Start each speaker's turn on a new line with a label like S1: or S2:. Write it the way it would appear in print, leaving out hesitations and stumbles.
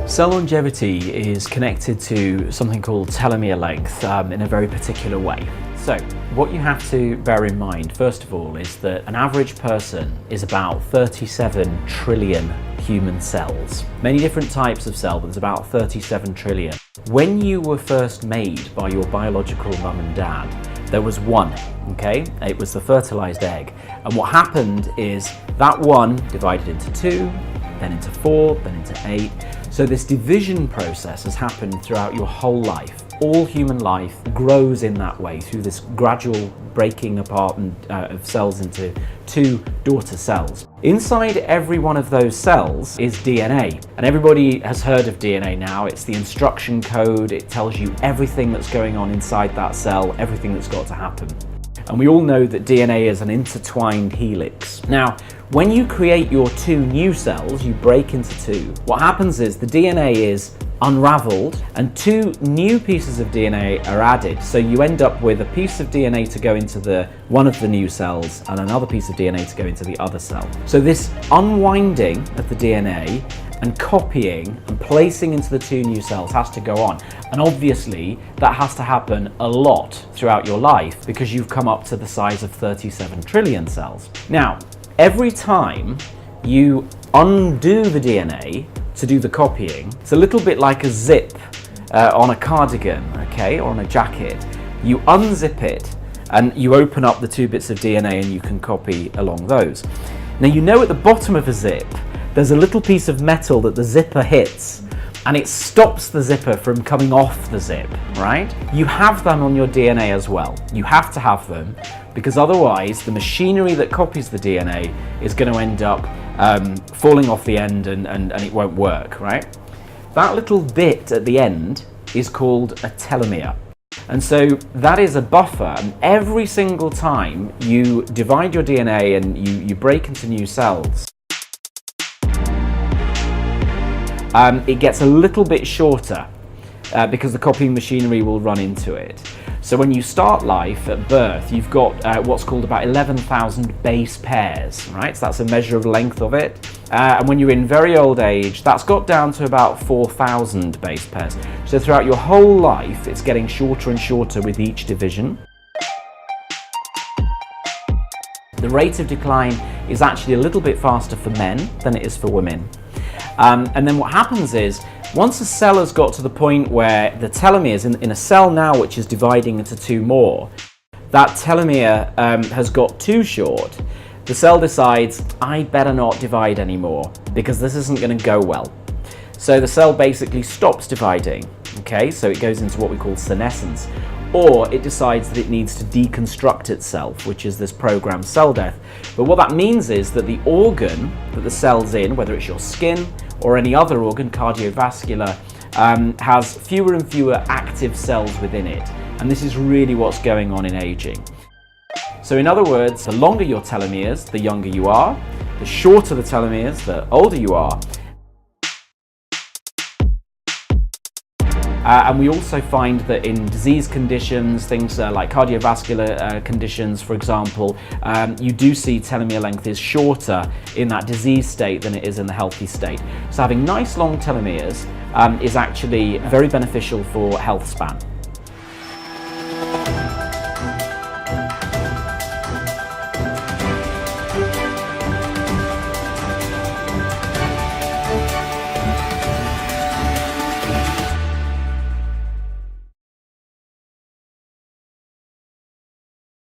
S1: Cell longevity is connected to something called telomere length in a very particular way. So what you have to bear in mind, first of all, is that an average person is about 37 trillion human cells. Many different types of cell, but there's about 37 trillion. When you were first made by your biological mum and dad, there was one, okay? It was the fertilized egg. And what happened is that one divided into two, then into four, then into eight. So this division process has happened throughout your whole life. All human life grows in that way, through this gradual breaking apart of cells into two daughter cells. Inside every one of those cells is DNA. And everybody has heard of DNA now. It's the instruction code. It tells you everything that's going on inside that cell, everything that's got to happen. And we all know that DNA is an intertwined helix. Now, when you create your two new cells, you break into two. What happens is the DNA is unraveled and two new pieces of DNA are added. So you end up with a piece of DNA to go into one of the new cells and another piece of DNA to go into the other cell. So this unwinding of the DNA and copying and placing into the two new cells has to go on. And obviously that has to happen a lot throughout your life because you've come up to the size of 37 trillion cells. Now, every time you undo the DNA to do the copying, it's a little bit like a zip on a cardigan, okay, or on a jacket. You unzip it and you open up the two bits of DNA and you can copy along those. Now you know at the bottom of a zip there's a little piece of metal that the zipper hits and it stops the zipper from coming off the zip, right? You have them on your DNA as well. You have to have them because otherwise the machinery that copies the DNA is going to end up falling off the end and it won't work, right? That little bit at the end is called a telomere. And so that is a buffer, and every single time you divide your DNA and you break into new cells, it gets a little bit shorter because the copying machinery will run into it. So when you start life at birth, you've got what's called about 11,000 base pairs, right? So that's a measure of length of it. And when you're in very old age, that's got down to about 4,000 base pairs. So throughout your whole life, it's getting shorter and shorter with each division. The rate of decline is actually a little bit faster for men than it is for women. And then what happens is, once a cell has got to the point where the telomeres in a cell now which is dividing into two more, that telomere has got too short, the cell decides, I better not divide anymore because this isn't going to go well. So the cell basically stops dividing, okay? So it goes into what we call senescence. Or it decides that it needs to deconstruct itself, which is this programmed cell death. But what that means is that the organ that the cell's in, whether it's your skin or any other organ, cardiovascular, has fewer and fewer active cells within it. And this is really what's going on in aging. So in other words, the longer your telomeres, the younger you are. The shorter the telomeres, the older you are. And we also find that in disease conditions, things like cardiovascular conditions, for example, you do see telomere length is shorter in that disease state than it is in the healthy state. So having nice long telomeres is actually very beneficial for health span.